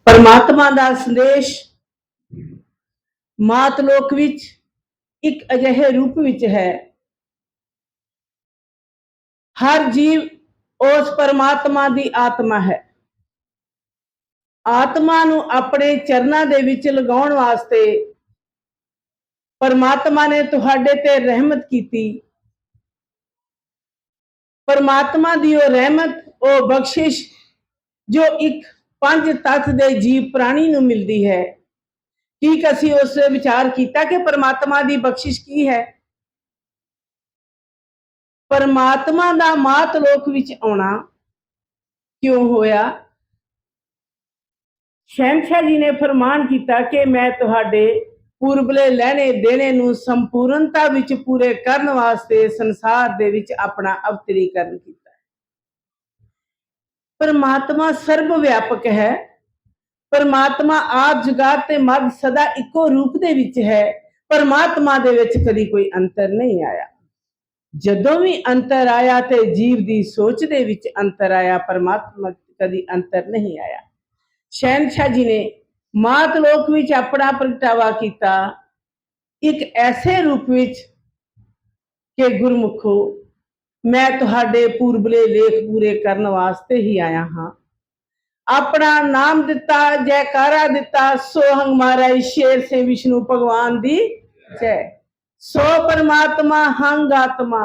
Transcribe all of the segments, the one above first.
परमात्मा का संदेश मातलोक विच एक अजिहे रूप विच है। हर जीव उस परमात्मा की आत्मा है। आत्मा नूं अपने चरनां दे विच लगाउण वास्ते परमात्मा ने तुहाडे ते रहमत कीती। परमात्मा दी ओ रहमत, ओ बख्शिश जो एक पंज तत्त दे जीव प्राणी नूं मिलदी है। की असीं उस विचार कीता कि परमात्मा दी बख्शिश की है? परमात्मा दा मातलोक विच आउणा क्यों होया? शहनशाह जी ने फरमान किया कि मैं तुहाडे पूर्वले लहने देने नूं संपूर्णता विच पूरे करन वास्ते संसार दे विच अपना अवतरीकरण किया। परमात्मा सर्व व्यापक है। परमात्मा आप जुगात ते मद सदा इको रूप दे विच है। परमात्मा दे विच कदी कोई अंतर नहीं आया। जदों भी अंतर आया ते जीव दी सोच दे विच अंतर आया, परमात्मा कदी अंतर नहीं आया। शहनशाह जी ने मातलोक विच अपना प्रगटावा किया एक ऐसे रूप विच कि गुरमुखो मैं तुहाडे पूर्वले लेख पूरे करन वास्ते ही आया हाँ। अपना नाम दिता, जयकारा दिता, सोहंग महाराज शेर से विष्णु भगवान दी जय। सो परमात्मा हंग आत्मा,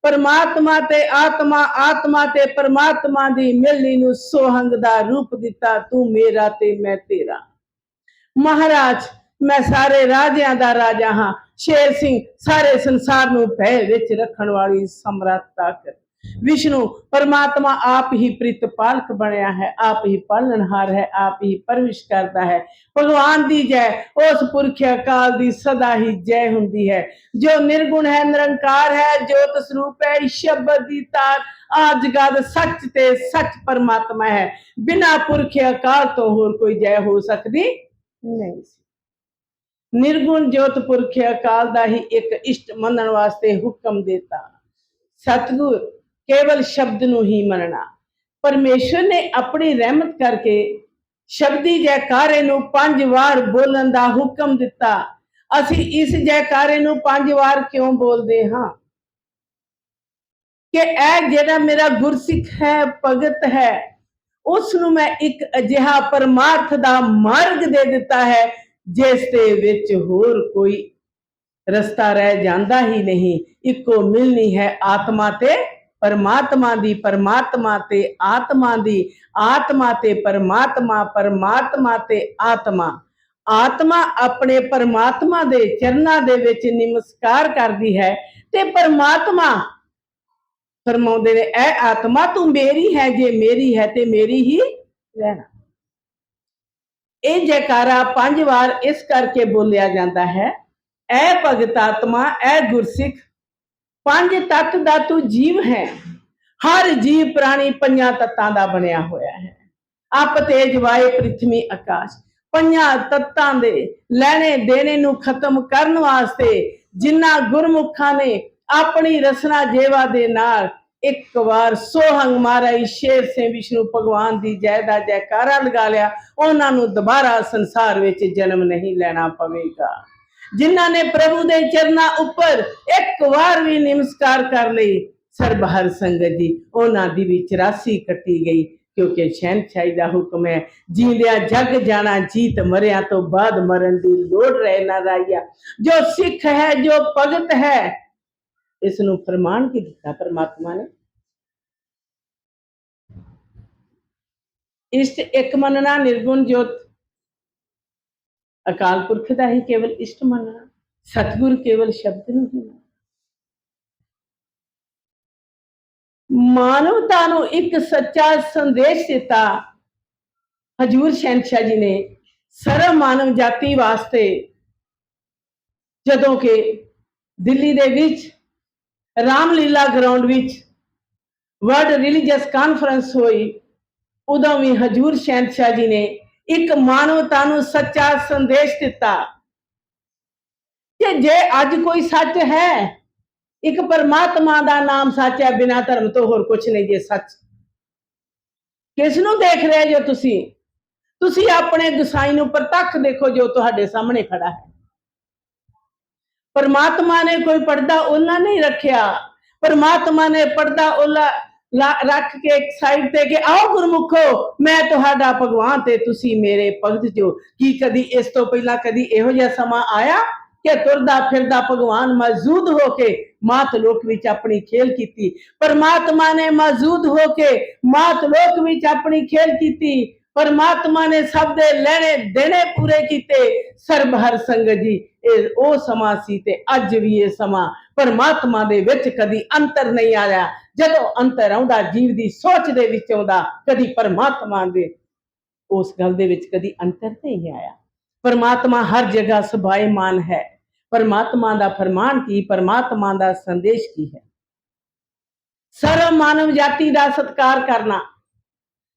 परमात्मा ते आत्मा, आत्मा ते परमात्मा दी मिलनी नूं सोहंग दा रूप दिता। तू मेरा ते मैं तेरा। महाराज मैं सारे राजियां दा राजा हाँ। शेर सिंह सारे संसार नूं भय विच रखण वाली सम्राट ताकत। विष्णु परमात्मा आप ही प्रितपालक बनया है, आप ही पालनहार है, आप ही परविश करता है। भगवान दी जय, उस पुरख अकाल दी सदा ही जय हुंदी है। जो निर्गुण है, निरंकार है, जोत स्वरूप है, शब्द दी तार, आज गद सच ते सच परमात्मा है। बिना पुरख अकाल तो होर कोई जय हो सकती नहीं। निर्गुण जोत पुरख अकाल दा ही एक इष्ट मनण वास्ते हुक्म देता। सतगुर केवल शब्द नूं ही मनना। परमेश्वर ने अपनी रहमत करके शब्दी जयकारे नूं 5 वार बोलन दा हुक्म दिता। असीं इस जयकारे नूं 5 वार क्यों बोलदे हां कि ऐ जेड़ा मेरा गुरसिख है, भगत है, उसनूं मैं एक अजिहा परमार्थ दा मार्ग दे दिता है जिस दे विच होर कोई रस्ता रह जांदा ही नहीं। इको मिलनी है आत्मा ते परमात्मा दी, परमात्मा ते आत्मा दी, आत्मा ते परमात्मा, परमात्मा ते आत्मा। आत्मा अपने परमात्मा दे चरनां दे विच नमस्कार करदी है ते परमात्मा फरमाउंदे ने ऐ आत्मा तू मेरी है, जे मेरी है ते मेरी ही रहना। ਇਹ जयकारा 5 ਵਾਰ इस करके बोलिया जाता है, ऐ भगत आत्मा, ऐ गुरसिख, 5 तत्त दा तू जीव है। हर जीव प्राणी 5 तत्तां दा बनया होया है। अप तेज वायु पृथ्वी आकाश, 5 तत्तां दे लैणे देने नूं खत्म करन वास्ते जिन्ना गुरमुखां ने अपनी रसना जेवा दे नाल एक बार सोहंग महाराज शेर से विष्णु भगवान की जय का जयकारा लगा लिया, उन्होंने दोबारा संसार विच जन्म नहीं लेना पवेगा। जिन्हों ने प्रभु के चरणों उपर एक बार भी नमस्कार कर ली, सरबहर संगत जी उन्होंने भी 84 कटी गई। क्योंकि शहनशाही का हुक्म है, जींदिया जग जाना, जीत मरिया तो बाद मरण की लोड़ रहे ना राइया। जो सिख है, जो भगत है, इसनूं फरमान की दिता परमात्मा ने। इष्ट एक मनना, निर्गुण जोत अकाल पुरख का ही केवल इष्ट मनना, सतगुर केवल शब्द नूं ही। मानवता नूं एक सच्चा संदेश दिता हजूर शहनशाह जी ने सर्व मानव जाति वास्ते। जदों के दिल्ली दे विच रामलीला ग्राउंड विच वर्ल्ड रिलीजियस कॉन्फ्रेंस हुई, उदों भी हजूर शहनशाह जी ने एक मानवता नूं सच्चा संदेश दिता कि जे अज कोई सच है, एक परमात्मा का नाम सच है, बिना धर्म तो होर कुछ नहीं। जे सच किसनूं देख रहे जो तुसी? ਤੁਸੀਂ ਆਪਣੇ ਗੁਸਾਈ ਨੂੰ ਪ੍ਰਤੱਖ ਦੇਖੋ ਜੋ ਤੁਹਾਡੇ ਸਾਹਮਣੇ ਖੜਾ ਹੈ। परमात्मा ने कोई पर्दा ओला नहीं रखिया, परमात्मा ने पर्दा ओला रख के एक साइड ते कि आओ गुरमुखो मैं तुहाडा भगवान ते तुसी मेरे भगत जो। की कदी इस तो पहला कदी इहो जिहा समा आया कि तुरदा फिरदा भगवान मौजूद होके मात लोक विच अपनी खेल कीती। परमात्मा ने मौजूद होके मात लोक विच अपनी खेल कीती। परमात्मा ने सब दे लेने देने पूरे कीते। ਸਰਬਹਰ ਸੰਗਤ ਜੀ ਇਹ ਉਹ ਸਮਾਂ ਸੀ ਤੇ ਅੱਜ ਵੀ ਇਹ ਸਮਾਂ ਪਰਮਾਤਮਾ ਦੇ ਵਿੱਚ ਕਦੀ ਅੰਤਰ ਨਹੀਂ ਆਇਆ। ਜਦੋਂ ਅੰਤਰ ਆਉਂਦਾ ਜੀਵ ਦੀ ਸੋਚ ਦੇ ਵਿੱਚ ਆਉਂਦਾ, ਕਦੀ ਪਰਮਾਤਮਾ ਦੇ ਉਸ ਗੱਲ ਦੇ ਵਿੱਚ ਕਦੀ ਅੰਤਰ ਨਹੀਂ ਆਇਆ। ਪਰਮਾਤਮਾ ਹਰ ਜਗ੍ਹਾ ਸਬਾਇਮਾਨ ਹੈ। ਪਰਮਾਤਮਾ ਦਾ ਫਰਮਾਨ ਕੀ, ਪਰਮਾਤਮਾ ਦਾ ਸੰਦੇਸ਼ ਕੀ ਹੈ? ਸਰਵ ਮਾਨਵ ਜਾਤੀ ਦਾ ਸਤਿਕਾਰ ਕਰਨਾ,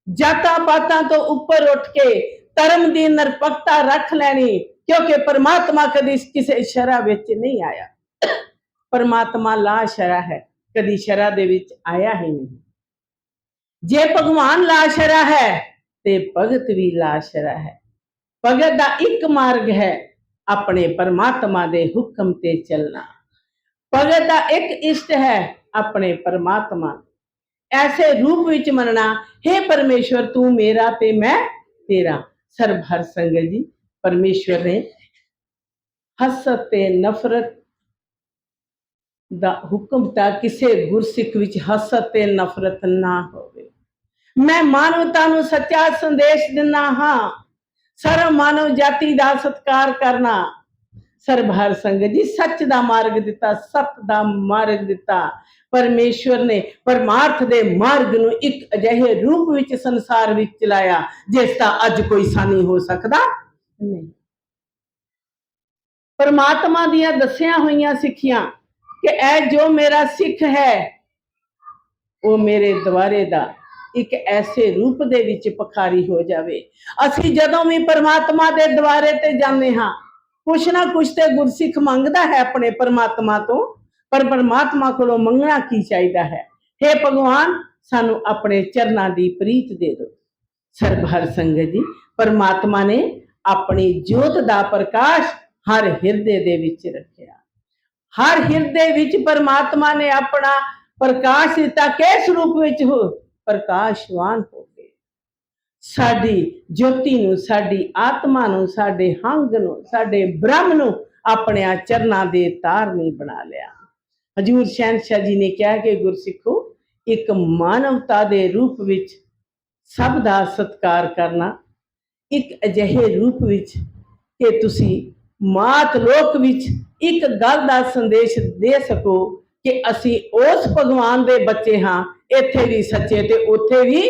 ਜਾਤਾਂ ਪਾਤਾਂ ਤੋਂ ਉੱਪਰ ਉੱਠ ਕੇ ਧਰਮ ਦੀ ਨਿਰਪੱਖਤਾ ਰੱਖ ਲੈਣੀ, क्योंकि परमात्मा कदी किसी शरा विच नहीं आया। परमात्मा ला शरा है, कदी शरा दे विच आया ही नहीं। जे भगवान ला शरा है ते भगत भी ला शरा है। भगत दा एक मार्ग है अपने परमात्मा दे हुक्म ते चलना। भगत दा एक इष्ट है अपने परमात्मा ऐसे रूप विच मनना, हे परमेश्वर तू मेरा ते मैं तेरा। सर्वहर संगत जी परमेश्वर ने हसत ते नफरत दा हुक्म दिता, किसी गुरसिख विच हसत ते नफरत ना होवे। मैं मानवता नूं सच्चा संदेश दिना हां, सर्व मानव जाति दा सत्कार करना। सर्वहर संगत जी सच दा मार्ग दिता, सत दा मार्ग दिता। परमेश्वर ने परमार्थ दे मार्ग नूं एक अजिहे रूप विच संसार विच चलाया जिस दा अज कोई सानी हो सकदा नहीं। परमात्मा दियां दसियां होइयां सिक्खियां कि ऐ जो मेरा सिख है वो मेरे द्वारे दा एक ऐसे रूप दे विच पखारी हो जावे। असीं जदों भी परमात्मा दे द्वारे ते जांदे हां, कुछ ना कुछ ते गुरसिख मंगदा है अपने परमात्मा तो, पर परमात्मा कोलों मंगना की चाहिदा है? हे भगवान सानू अपने चरनां दी प्रीत दे दो। सर्वहर संगत जी परमात्मा ने अपनी जोत दा प्रकाश हर हिरदे दे विच रखिया। हर हिरदे विच परमात्मा ने अपना प्रकाश दिता। किस रूप विच हो? प्रकाशवान हो के साडी ज्योति नूं, साडी आत्मा नूं, साडे हंग नूं, साडे ब्रह्म नूं अपने चरनां दे तारनी बना लिया। हजूर शहनशाह जी ने कहा कि गुरसिखो एक मानवता दे रूप विच सब दा सत्कार करना, एक अजिहे रूप विच कि तुसी मात लोक विच एक गल दा संदेश दे सको कि असी उस भगवान दे बच्चे हाँ, इत्थे भी सच्चे ते उत्थे भी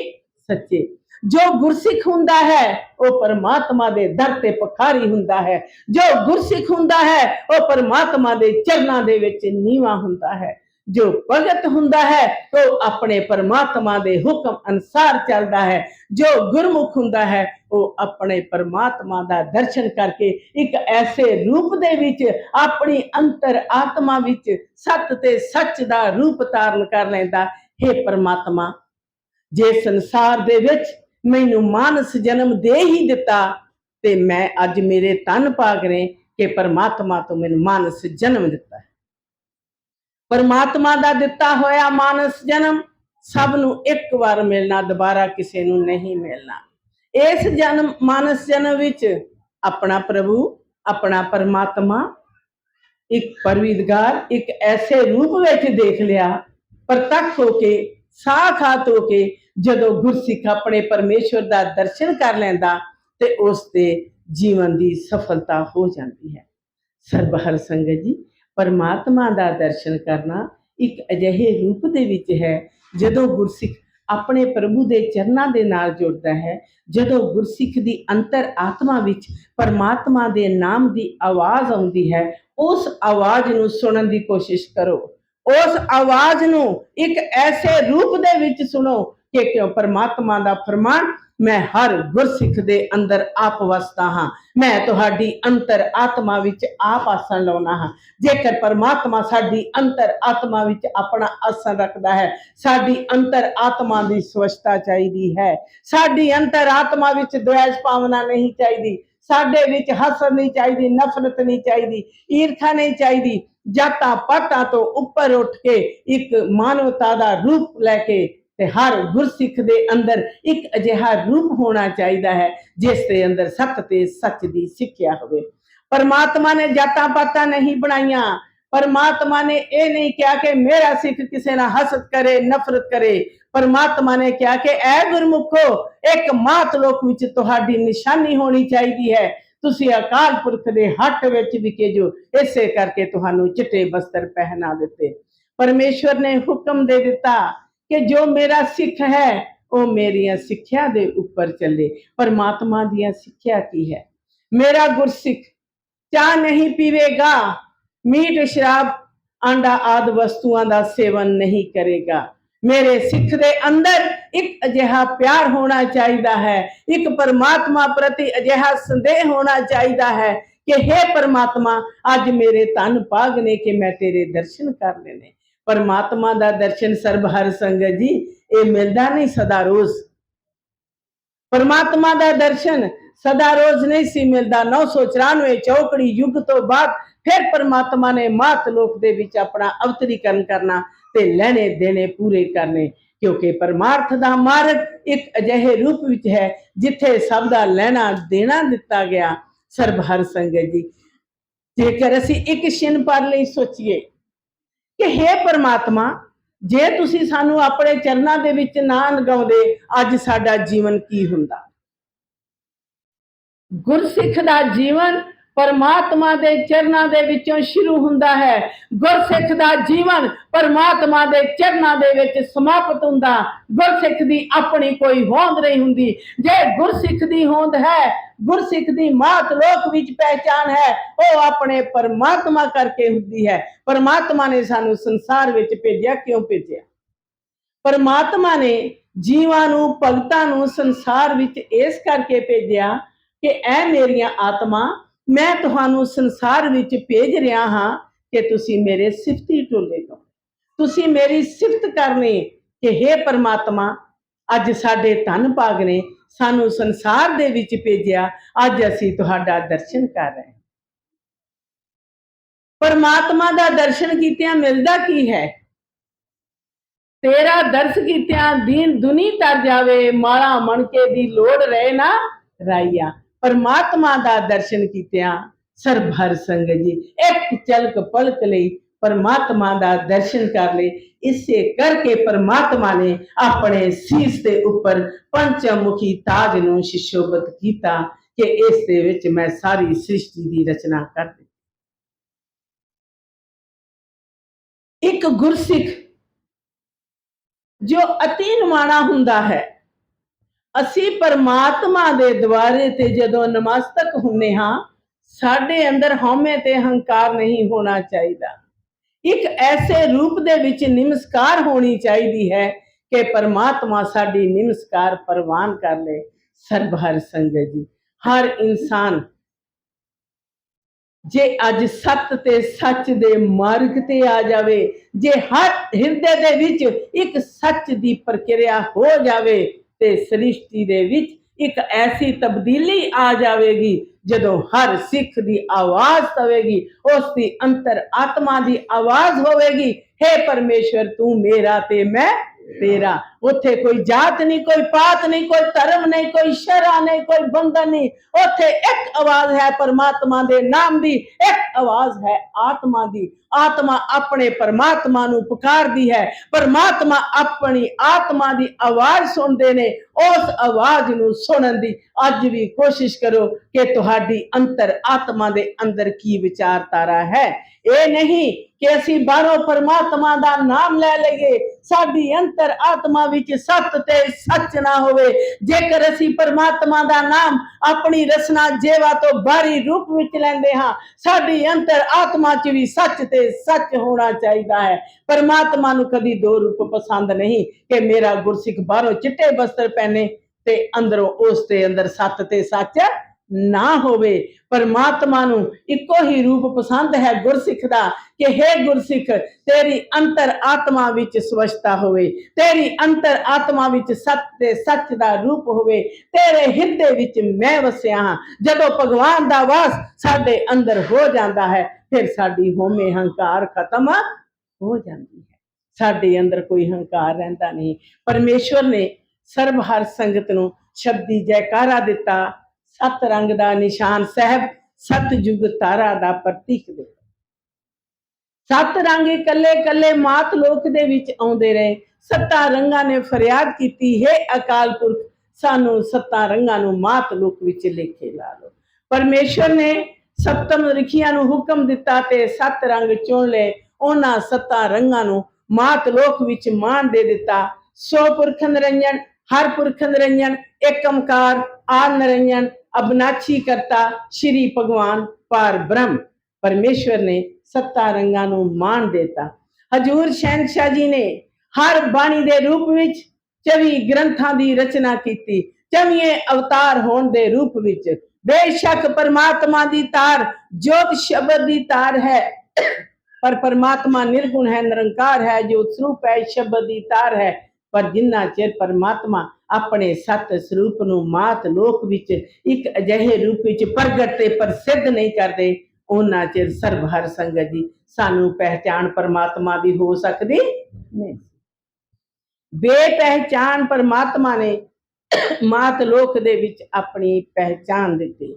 सच्चे। जो गुरसिख हुंदा है वो परमात्मा दे दर ते पखारी हुंदा है। जो गुरसिख हुंदा है वो परमात्मा दे चरनां दे विच नीवा हुंदा है। जो भगत हुंदा है तो अपने परमात्मा दे हुक्म अनुसार चलदा है। जो गुरमुख हुंदा है वो अपने परमात्मा दा दर्शन करके एक ऐसे रूप दे विच अपनी अंतर आत्मा विच सत ते सच दा रूप धारण कर लैंदा। हे परमात्मा जे संसार दे विच मैनू मानस जन्म दे ही दिता ते मैं अज मेरे तन भाग ने कि परमात्मा तो मैनू मानस जन्म दिता है। परमात्मा दा दिता होया मानस जन्म सब नू एक बार मिलना, दोबारा किसी नू नहीं मिलना। इस जन्म मानस जन्म विच अपना प्रभु, अपना परमात्मा एक परविदगार एक ऐसे रूप विच देख लिया, प्रतख होके साखात होके जदों गुरसिख अपने परमेश्वर दा दर्शन कर लैंदा ते उसदे जीवन दी सफलता हो जाती है। सर्वहर संगत जी परमात्मा दा दर्शन करना एक अजिहे रूप दे विच है जदों गुरसिख अपने प्रभु दे चरनां दे नाल जुड़दा है। जदों गुरसिख दी अंतर आत्मा विच परमात्मा दे नाम दी आवाज़ आउंदी है, उस आवाज़ नूं सुनन दी कोशिश करो। उस आवाज़ नूं एक ऐसे रूप दे विच सुनो कि क्यों परमात्मा दा फरमान मैं हर गुरसिख दे अंदर आप वसदा हाँ। मैं तुहाडी अंतर आत्मा विच आप आसन लाउना हाँ। जेकर परमात्मा साडी अंतर आत्मा विच अपना आसन रखदा है, साडी अंतर आत्मा दी स्वच्छता चाहिदी है। साडी अंतर आत्मा विच द्वेष भावना नहीं चाहिदी, साडे विच हसद नहीं चाहिदी, नफरत नहीं चाहिदी, ईर्खा नहीं चाहिदी। जातां पातां तो उपर उठ के एक मानवता दा रूप लैके ते हर गुरसिख दे अंदर एक अजिहा रूप होना चाहिदा है जिस दे अंदर सत ते सच दी सिक्ख्या होवे। परमात्मा ने जातां पातां नहीं बनाईयां। परमात्मा ने यह नहीं कहा कि मेरा सिख किसी ना हसद करे, नफरत करे। परमात्मा ने कहा कि ऐ गुरमुखो, एक मात लोक विच तुहाडी निशानी होनी चाहिदी है। तुसी अकाल पुरख दे हट विच विके जो, इसे करके तुहानू चिट्टे बस्तर पहना दिते। परमेश्वर ने हुक्म दे दिता कि जो मेरा सिख है वो मेरिया सिक्ख्या दे उपर चले। परमात्मा दिया सिक्ख्या की है? मेरा गुरसिख चाह नहीं पीवेगा, मीट शराब आंडा आदि वस्तुआं का सेवन नहीं करेगा। मेरे सिख दे अंदर एक अजिहा प्यार होना चाहिदा है, एक परमात्मा प्रति अजिहा संदेह होना चाहिदा है कि हे परमात्मा, अज मेरे धन भाग ने कि मैं तेरे दर्शन कर लेने। परमात्मा दा दर्शन सर्ब हर संगत जी ये मिलता नहीं सदा रोज। परमात्मा दा दर्शन सदा रोज नहीं सी मिलता। 994 चौकड़ी युग तो बाद फिर परमात्मा ने मात लोक दे विच अपना अवतरीकरण करना ते लेने देने पूरे करने, क्योंकि परमार्थ दा मार्ग एक अजिहे रूप विच है जिथे सब दा लेना देना दिता गया। सर्ब हर संगत जी, जेकर असी एक छिन पर लई सोचीए कि हे परमात्मा, जे तुसी सानू अपने चरनां दे विच ना लगाउंदे अज साडा जीवन की हुंदा। गुरसिख दा जीवन परमात्मा दे चरनां दे विचों शुरू हुंदा है। गुरसिख दा जीवन परमात्मा दे चरनां दे विच समाप्त हुंदा। गुरसिख दी अपनी कोई होंद नहीं हुंदी। जे गुरसिख दी होंद है, गुरसिख दी मात लोक विच पहचान है, वो अपने परमात्मा करके हुंदी है। परमात्मा ने सानू संसार विच भेजिया, क्यों भेजिया? परमात्मा ने जीवां नू भगतां नू संसार विच इस करके भेजिया कि ऐ मेरिया आत्मा, मैं तुहानू संसार विच भेज रहा हाँ कि तुसी मेरे सिफती टोले करो, तुसी मेरी सिफत करनी कि हे परमात्मा, अज साडे धन भाग ने सानू संसार दे विच भेजिया, अज असी तुहाडा दर्शन कर रहे हैं। परमात्मा दा दर्शन कीतियां मिलदा की है? तेरा दर्श कीतियां दीन दुनी तर जावे, माड़ा मणके दी लोड़ रहे ना राइया। परमात्मा दा दर्शन कीतियां सर्ब हर संगत जी एक झलक पलक लई परमात्मा दा दर्शन कर ले। इसे करके परमात्मा ने अपने शीश के उपर पंचमुखी ताज नूं सुशोभित कीता कि इस दे विच मैं सारी सृष्टि दी रचना कर दी। एक गुरसिख जो अति निमाणा हुंदा है, असी परमात्मा दे द्वारे ते जदों नमस्तक हुंदे हां, साडे अंदर हौमे ते हंकार नहीं होना चाहिदा। एक ऐसे रूप दे विच नमस्कार होनी चाहिदी है कि परमात्मा साडी नमस्कार प्रवान कर ले। सर्ब हर संगत जी, हर इंसान जे अज सत ते सच दे मार्ग ते आ जावे, जे हर हिरदे दे विच एक सच दी प्रक्रिया हो जावे ते सृष्टि दे विच एक ऐसी तब्दीली आ जाएगी जदों हर सिख दी आवाज तवेगी, उसकी अंतर आत्मा दी आवाज होवेगी, हे परमेश्वर तू मेरा ते मैं तेरा। उथे कोई जात नहीं, कोई पात नहीं, कोई धर्म नहीं, कोई शरा नहीं, कोई बंधन नहीं। उथे एक आवाज है परमात्मा दे नाम दी, एक आवाज है आत्मा दी। आत्मा अपने परमात्मा नू पुकार दी है, परमात्मा अपनी आत्मा दी आवाज सुनते ने। उस आवाज नू सुनन दी अज भी कोशिश करो कि तुहाडी अंतर आत्मा दे अंदर की विचारधारा है। ये नहीं कि असी बाहरों परमात्मा दा नाम ले लईए, साडी अंतर आत्मा विच सत ते सच ना होवे। जेकर असी परमात्मा दा नाम अपनी रसना जेवा तो बाहरी रूप विच लैंदे हां, साडी अंतर आत्मा च भी सच ते सच होना चाहिदा है। परमात्मा नू कदी दो रूप पसंद नहीं कि मेरा गुरसिख बाहरों चिट्टे वस्त्र पहने ਤੇ ਅੰਦਰੋਂ ਉਸ ਦੇ ਅੰਦਰ ਸੱਤ ਤੇ ਸੱਚ ਨਾ ਹੋਵੇ। ਪਰਮਾਤਮਾ ਨੂੰ ਇੱਕੋ ਹੀ ਰੂਪ ਪਸੰਦ ਹੈ ਗੁਰਸਿੱਖ ਦਾ ਕਿ ਹੇ ਗੁਰਸਿੱਖ, ਤੇਰੀ ਅੰਤਰ ਆਤਮਾ ਵਿੱਚ ਸਵੱਛਤਾ ਹੋਵੇ, ਤੇਰੀ ਅੰਤਰ ਆਤਮਾ ਵਿੱਚ ਸੱਤ ਤੇ ਸੱਚ ਦਾ ਰੂਪ ਹੋਵੇ, ਤੇਰੇ ਹਿਰਦੇ ਵਿੱਚ ਮੈਂ ਵਸਿਆ ਹਾਂ। ਜਦੋਂ ਭਗਵਾਨ ਦਾ ਵਾਸ ਸਾਡੇ ਅੰਦਰ ਹੋ ਜਾਂਦਾ ਹੈ, ਫਿਰ ਸਾਡੀ ਹਉਮੈ ਹੰਕਾਰ ਖਤਮ ਹੋ ਜਾਂਦੀ ਹੈ। ਸਾਡੇ ਅੰਦਰ ਕੋਈ ਹੰਕਾਰ ਰਹਿੰਦਾ ਨਹੀਂ। ਪਰਮੇਸ਼ਵਰ ਨੇ ਸਰਬ ਹਰ ਸੰਗਤ ਨੂੰ ਸ਼ਬਦੀ ਜੈਕਾਰਾ ਦਿੱਤਾ। ਸੱਤ ਰੰਗ ਦਾ ਨਿਸ਼ਾਨ ਸਾਹਿਬ, ਸਤਯੁਗ ਤਾਰਾ ਦਾ ਪ੍ਰਤੀਕ ਦਿੱਤਾ। ਸੱਤ ਰੰਗ ਇਕੱਲੇ ਇਕੱਲੇ ਮਾਤ ਲੋਕ ਦੇ ਵਿੱਚ ਆਉਂਦੇ ਰਹੇ। ਸੱਤਾਂ ਰੰਗਾਂ ਨੇ ਫਰਿਆਦ ਕੀਤੀ, ਹੇ ਅਕਾਲ ਪੁਰਖ, ਸਾਨੂੰ ਸੱਤਾਂ ਰੰਗਾਂ ਨੂੰ ਮਾਤ ਲੋਕ ਵਿੱਚ ਲੇਖੇ ਲਾ ਲਓ। ਪਰਮੇਸ਼ਵਰ ਨੇ ਸਪਤਮ ਰਿਖੀਆਂ ਨੂੰ ਹੁਕਮ ਦਿੱਤਾ ਤੇ ਸੱਤ ਰੰਗ ਚੁਣ ਲਏ। ਉਹਨਾਂ ਸੱਤਾਂ ਰੰਗਾਂ ਨੂੰ ਮਾਤ ਲੋਕ ਵਿੱਚ ਮਾਣ ਦੇ ਦਿੱਤਾ। ਸੋ ਪੁਰਖ ਨਿਰੰਜਨ, ਹਰ ਪੁਰਖ ਨਿਰੰਜਨ, ਏਕਮਕਾਰ, ਆਦ ਨਿਰੰਜਨ, ਅਬਨਾਚੀ ਕਰਤਾ, ਸ਼੍ਰੀ ਭਗਵਾਨ ਪਾਰ ਬ੍ਰਹਮ। ਪਰਮੇਸ਼ਵਰ ਨੇ ਸੱਤਾਂ ਰੰਗਾਂ ਨੂੰ ਮਾਣ ਦੇਤਾ। ਹਜੂਰ ਸ਼ਹਿਨशाह ਜੀ ਨੇ ਹਰ ਬਾਣੀ ਦੇ ਰੂਪ ਵਿੱਚ 24 ਗ੍ਰੰਥਾਂ ਦੀ ਰਚਨਾ ਕੀਤੀ। 24 ਅਵਤਾਰ ਹੋਣ ਦੇ ਰੂਪ ਵਿੱਚ। ਬੇਸ਼ੱਕ ਪਰਮਾਤਮਾ ਦੀ ਤਾਰ ਜੋਤ ਸ਼ਬਦ ਦੀ ਤਾਰ ਹੈ, ਪਰ ਪਰਮਾਤਮਾ ਨਿਰਗੁਣ ਹੈ, ਨਿਰੰਕਾਰ ਹੈ, ਜੋਤ ਸਰੂਪ ਹੈ, ਸ਼ਬਦ ਦੀ ਤਾਰ ਹੈ। ਪਰ ਜਿੰਨਾ ਚਿਰ ਪਰਮਾਤਮਾ ਆਪਣੇ ਸੱਤ ਸਰੂਪ ਨੂੰ ਮਾਤ ਲੋਕ ਵਿੱਚ ਇੱਕ ਅਜਿਹੇ ਰੂਪ ਵਿੱਚ ਪ੍ਰਗਟ ਤੇ ਪ੍ਰਸਿੱਧ ਨਹੀਂ ਕਰਦੇ, ਉਹਨਾਂ ਚਿਰ ਸਰਬ ਹਰ ਸੰਗਤ ਜੀ ਸਾਨੂੰ ਪਹਿਚਾਣ ਪਰਮਾਤਮਾ ਦੀ ਹੋ ਸਕਦੀ ਨਹੀਂ। ਬੇਪਹਿਚਾਨ ਪਰਮਾਤਮਾ ਨੇ ਮਾਤ ਲੋਕ ਦੇ ਵਿੱਚ ਆਪਣੀ ਪਹਿਚਾਨ ਦਿੱਤੀ।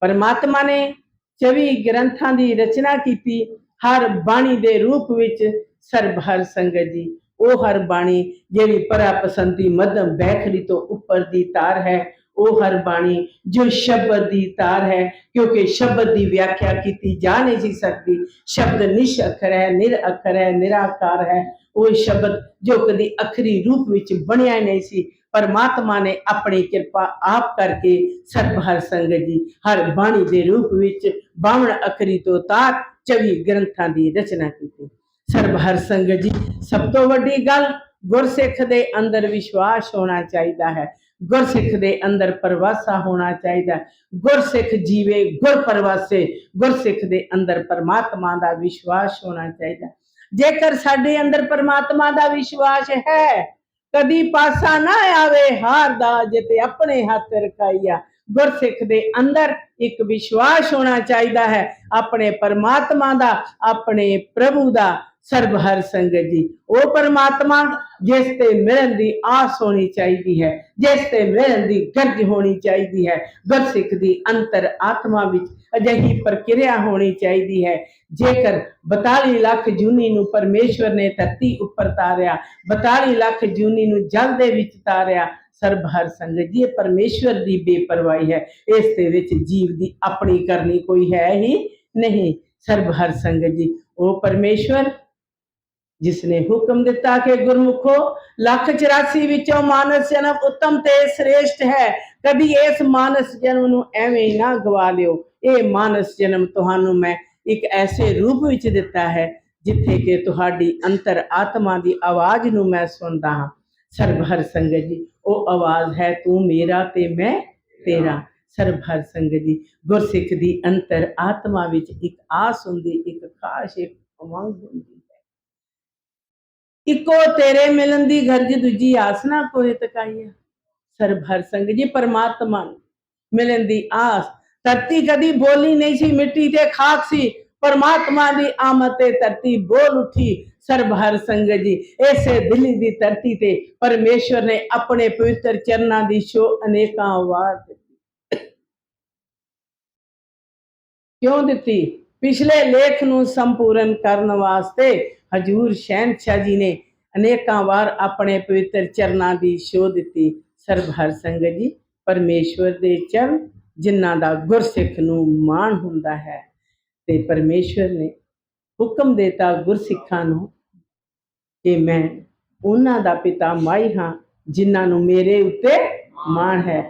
ਪਰਮਾਤਮਾ ਨੇ 24 ਗ੍ਰੰਥਾਂ ਦੀ ਰਚਨਾ ਕੀਤੀ। ਹਰ ਬਾਣੀ ਦੇ ਰੂਪ ਵਿੱਚ ਸਰਬ ਹਰ ਸੰਗਤ ਜੀ ਉਹ ਹਰ ਬਾਣੀ ਜਿਹੜੀ ਪਰਾਪਸੰਦੀ ਮੱਧਮ ਬੈਖਰੀ ਤੋਂ ਉੱਪਰ ਦੀ ਤਾਰ ਹੈ, ਉਹ ਹਰ ਬਾਣੀ ਜੋ ਸ਼ਬਦ ਦੀ ਤਾਰ ਹੈ, ਕਿਉਂਕਿ ਸ਼ਬਦ ਦੀ ਵਿਆਖਿਆ ਕੀਤੀ ਜਾ ਨਹੀਂ ਸੀ ਸਕਦੀ। ਸ਼ਬਦ ਨਿਸ਼ ਅੱਖਰ ਹੈ, ਨਿਰ ਅੱਖਰ ਹੈ, ਨਿਰਾਕਾਰ ਹੈ। ਉਹ ਸ਼ਬਦ ਜੋ ਕਦੀ ਅੱਖਰੀ ਰੂਪ ਵਿੱਚ ਬਣਿਆ ਨਹੀਂ ਸੀ, ਪਰਮਾਤਮਾ ਨੇ ਆਪਣੀ ਕਿਰਪਾ ਆਪ ਕਰਕੇ ਸਰਬ ਹਰ ਸੰਗਤ ਜੀ ਹਰ ਬਾਣੀ ਦੇ ਰੂਪ ਵਿੱਚ 52 ਅੱਖਰੀ ਤੋਂ ਤਾਰ 24 ਗ੍ਰੰਥਾਂ ਦੀ ਰਚਨਾ ਕੀਤੀ। ਸਰਬ ਹਰ ਸੰਗਤ ਜੀ ਸਭ ਤੋਂ ਵੱਡੀ ਗੱਲ ਗੁਰਸਿੱਖ ਦੇ ਅੰਦਰ ਵਿਸ਼ਵਾਸ ਹੋਣਾ ਚਾਹੀਦਾ ਹੈ। ਗੁਰਸਿੱਖ ਦੇ ਅੰਦਰ ਪਰਵਾਸਾ ਹੋਣਾ ਚਾਹੀਦਾ। ਗੁਰਸਿੱਖ ਜੀਵੇ ਗੁਰ ਪਰਵਾਸੇ। ਗੁਰਸਿੱਖ ਦੇ ਅੰਦਰ ਪਰਮਾਤਮਾ ਦਾ ਵਿਸ਼ਵਾਸ ਹੋਣਾ ਚਾਹੀਦਾ। ਜੇਕਰ ਸਾਡੇ ਅੰਦਰ ਪਰਮਾਤਮਾ ਦਾ ਵਿਸ਼ਵਾਸ ਹੈ, ਕਦੀ ਪਾਸਾ ਨਾ ਆਵੇ ਹਾਰ ਦਾ, ਜਿਤੇ ਆਪਣੇ ਹੱਥ ਰਖਾਈਆ। ਗੁਰਸਿੱਖ ਦੇ ਅੰਦਰ ਇੱਕ ਵਿਸ਼ਵਾਸ ਹੋਣਾ ਚਾਹੀਦਾ ਹੈ ਆਪਣੇ ਪਰਮਾਤਮਾ ਦਾ, ਆਪਣੇ ਪ੍ਰਭੂ ਦਾ। ਸਰਬ ਹਰ ਸੰਗਤ ਜੀ ਉਹ ਪਰਮਾਤਮਾ ਜਿਸ ਤੇ ਮਿਲਣ ਦੀ ਆਸ ਹੋਣੀ ਚਾਹੀਦੀ ਹੈ, ਜਿਸ ਤੇ ਮਿਲਣ ਦੀ ਗਰਜ ਹੋਣੀ ਚਾਹੀਦੀ ਹੈ। ਗੁਰਸਿੱਖ ਦੀ ਅੰਤਰ ਆਤਮਾ ਵਿੱਚ ਅਜਿਹੀ ਪ੍ਰਕਿਰਿਆ ਹੋਣੀ ਚਾਹੀਦੀ ਹੈ। ਜੇਕਰ 42 ਲੱਖ ਜੂਨੀ ਨੂੰ ਪਰਮੇਸ਼ਵਰ ਨੇ ਧਰਤੀ ਉੱਪਰ ਤਾਰਿਆ, 42 ਲੱਖ ਜੂਨੀ ਨੂੰ ਜਲ ਦੇ ਵਿੱਚ ਤਾਰਿਆ, ਸਰਬ ਹਰ ਸੰਗਤ ਜੀ ਇਹ ਪਰਮੇਸ਼ਵਰ ਦੀ ਬੇਪਰਵਾਹੀ ਹੈ। ਇਸ ਦੇ ਵਿੱਚ ਜੀਵ ਦੀ ਆਪਣੀ ਕਰਨੀ ਕੋਈ ਹੈ ਹੀ ਨਹੀਂ। ਸਰਬ ਹਰ ਸੰਗਤ ਜੀ ਉਹ ਪਰਮੇਸ਼ਵਰ ਜਿਸਨੇ ਹੁਕਮ ਦਿੱਤਾ ਕਿ ਗੁਰਮੁਖੋ 184 ਵਿੱਚੋਂ ਮਾਨਸ ਜਨਮ ਉੱਤਮ ਤੇ ਸ੍ਰੇਸ਼ਟ ਹੈ। ਕਦੀ ਇਸ ਮਾਨਸ ਜਨਮ ਨੂੰ ਐਵੇਂ ਹੀ ਨਾ ਗਵਾ ਲਿਓ। ਇਹ ਮਾਨਸ ਜਨਮ ਤੁਹਾਨੂੰ ਮੈਂ ਇੱਕ ਐਸੇ ਰੂਪ ਵਿੱਚ ਦਿੱਤਾ ਹੈ ਜਿੱਥੇ ਕਿ ਤੁਹਾਡੀ ਅੰਤਰ ਆਤਮਾ ਦੀ ਆਵਾਜ਼ ਨੂੰ ਮੈਂ ਸੁਣਦਾ ਹਾਂ। ਸਰਬ ਹਰ ਸੰਗਤ ਜੀ ਉਹ ਆਵਾਜ਼ ਹੈ ਤੂੰ ਮੇਰਾ ਤੇ ਮੈਂ ਤੇਰਾ। ਸਰਬ ਹਰ ਸੰਗਤ ਜੀ ਗੁਰਸਿੱਖ ਦੀ ਅੰਤਰ ਆਤਮਾ ਵਿੱਚ ਇੱਕ ਆਸ ਹੁੰਦੀ, ਇੱਕ ਖਾਸ਼, ਇੱਕ ਉਮੰਗ ਹੁੰਦੀ ਹੈ। ਇੱਕੋ ਤੇਰੇ ਮਿਲਣ ਦੀ ਗਰਜ, ਦੂਜੀ ਆਸ ਨਾ ਕੋਈ ਤਕਾਈਆ। ਸਰਬ ਹਰ ਸੰਗਤ ਜੀ ਪਰਮਾਤਮਾ ਮਿਲਣ ਦੀ ਆਸ। ਧਰਤੀ ਕਦੀ ਬੋਲੀ ਨਹੀਂ ਸੀ, ਮਿੱਟੀ ਤੇ ਖਾਕ ਸੀ। ਪਰਮਾਤਮਾ ਦੀ ਆਮਦ ਤੇ ਧਰਤੀ ਬੋਲ ਉੱਠੀ। ਸਰਬ ਹਰ ਸੰਗਤ ਜੀ ਇਸੇ ਦਿੱਲੀ ਦੀ ਧਰਤੀ ਤੇ ਪਰਮੇਸ਼ਵਰ ਨੇ ਆਪਣੇ ਪਵਿੱਤਰ ਚਰਨਾਂ ਦੀ ਛੋਹ ਅਨੇਕਾਂ ਵਾਰ ਦਿੱਤੀ। ਕਿਉਂ ਦਿੱਤੀ? ਪਿਛਲੇ ਲੇਖ ਨੂੰ ਸੰਪੂਰਨ ਕਰਨ ਵਾਸਤੇ ਹਜੂਰ ਸ਼ਹਿਨशाह ਜੀ ਨੇ ਅਨੇਕਾਂ ਵਾਰ ਆਪਣੇ ਪਵਿੱਤਰ ਚਰਨਾਂ ਦੀ ਛੋਹ ਦਿੱਤੀ। ਸਰਬ ਹਰ ਸੰਗਤ ਜੀ ਪਰਮੇਸ਼ਵਰ ਦੇ ਚਰਨ ਜਿਨ੍ਹਾਂ ਦਾ ਗੁਰਸਿੱਖ ਨੂੰ ਮਾਣ ਹੁੰਦਾ ਹੈ, ਤੇ ਪਰਮੇਸ਼ਵਰ ਨੇ ਹੁਕਮ ਦਿੱਤਾ ਗੁਰਸਿੱਖਾਂ ਨੂੰ ਕਿ ਮੈਂ ਉਹਨਾਂ ਦਾ ਪਿਤਾ ਮਾਈ ਹਾਂ ਜਿਨ੍ਹਾਂ ਨੂੰ ਮੇਰੇ ਉੱਤੇ ਮਾਣ ਹੈ।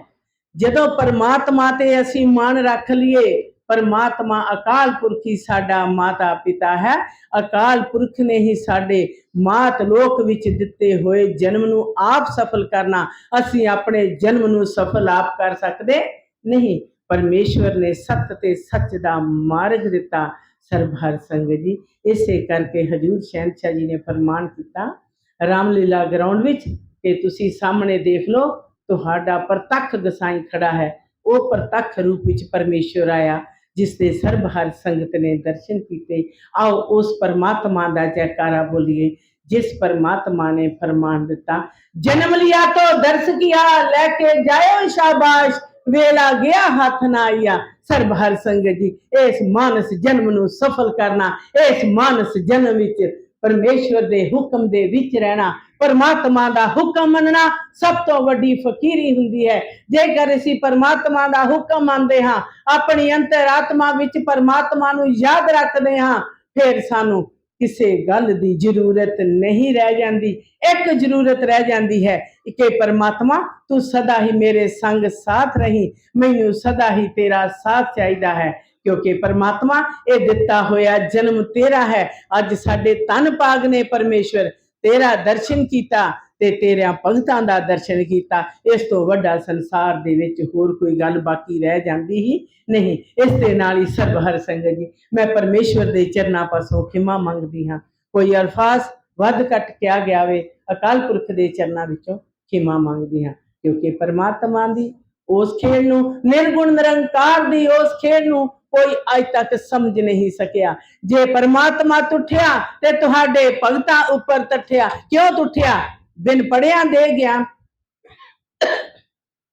ਜਦੋਂ ਪਰਮਾਤਮਾ ਤੇ ਅਸੀਂ ਮਾਣ ਰੱਖ ਲਈਏ परमात्मा अकाल पुरख ही साडा माता पिता है। अकाल पुरख ने ही साडे मात लोक विच दिते होए जन्म नूं आप सफल करना, असीं अपने जन्म नूं सफल आप कर सकदे नहीं। परमेश्वर ने सत्य ते सच दा मार्ग दिता सरबहर संगत जी। इसे करके हजूर शहनशाह जी ने फरमान किया रामलीला ग्राउंड विच कि तुसीं सामने देख लो, तुहाडा प्रतख गसाई खड़ा है। वो प्रतख रूप विच परमेश्वर आया जिसके सरबहर संगत ने दर्शन किए। आओ उस परमात्मा का जयकारा बोलिए जिस परमात्मा ने फरमान दिता, जन्म लिया तो दर्श किया, लेके जाओ शाबाश, वेला गया हाथ ना आया। सरबहर संगत जी, इस मानस जन्म नूं सफल करना, इस मानस जन्म विच परमेश्वर दे हुक्म दे विच रहना, परमात्मा दा हुक्म मनना सब तो वड्डी फकीरी हुंदी है। जेकर असीं परमात्मा दा हुक्म मनदे हां, अपनी अंतरात्मा विच परमात्मा नूं याद रखदे हां, फिर सानूं किसी गल की जरूरत नहीं रह जाती। एक जरूरत रह जाती है कि परमात्मा तू सदा ही मेरे संग साथ रही, मैनू सदा ही तेरा साथ चाहिए है, क्योंकि परमात्मा ये दिता होया जन्म तेरा है। अज साडे तन पाग ने परमेश्वर तेरा दर्शन किया ते तेरे भगतां दा दर्शन किया। इस तो वड्डा संसार दे विच होर कोई गल बाकी रह जाती ही नहीं। इस दे नाल ही सरबहर संगत जी, मैं परमेश्वर दे चरनां पासों खिमा मंगदी हाँ। कोई अल्फाज वध घट किया गया वे, अकाल पुरख दे चरनां विचों खिमा मंगदी हाँ, क्योंकि परमात्मा दी उस खेल नूं, निर्गुण निरंकार दी उस खेल नूं कोई अज तक समझ नहीं सकिया। जे परमात्मा तुठिया ते तुहाडे भगतां उपर तठिया। क्यों तुठिया? बिन पढ़िया दे ज्ञान,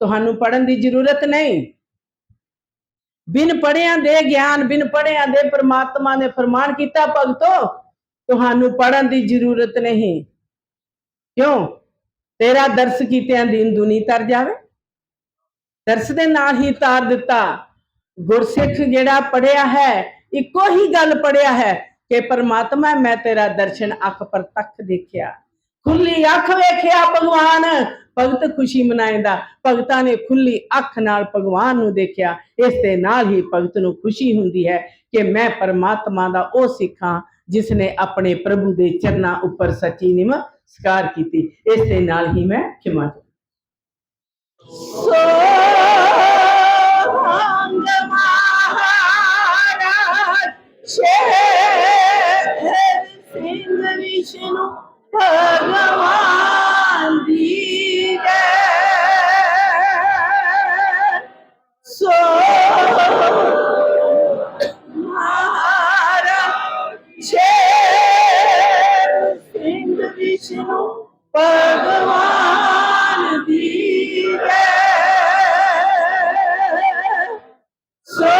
तुहानू पढ़न की जरूरत नहीं। बिन पढ़िया दे ज्ञान, बिन पढ़िया दे परमात्मा ने फरमान किया भगतो तुहानू पढ़न की जरूरत नहीं। क्यों? तेरा दर्श कीतिया दीन दुनी तर जावे। दर्श दे नाल ही तार दिता। गुरसिख जिहड़ा पढ़िया है इको ही गल पढ़िया है कि परमात्मा मैं तेरा दर्शन अख प्रतख देखिया, खुली अख वेखिया भगवान। भगत खुशी मनाएंदा, भगतां ने खुली अख नाल भगवान नूं देखिया। इस दे नाल ही भगत नूं खुशी हुंदी है कि मैं परमात्मा दा ओ सिख हां जिसने अपने प्रभु दे चरनां उपर सच्ची नमस्कार कीती। इस दे नाल ही मैं खिमा विष्णु भगवान दी सो सिंह विष्णु भगवान दी सो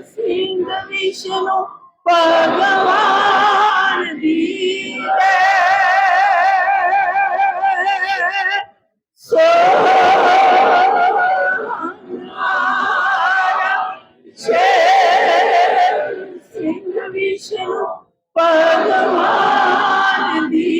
सिंह विष्णु भगवान दी सो सिंह विष्णु भगवान दी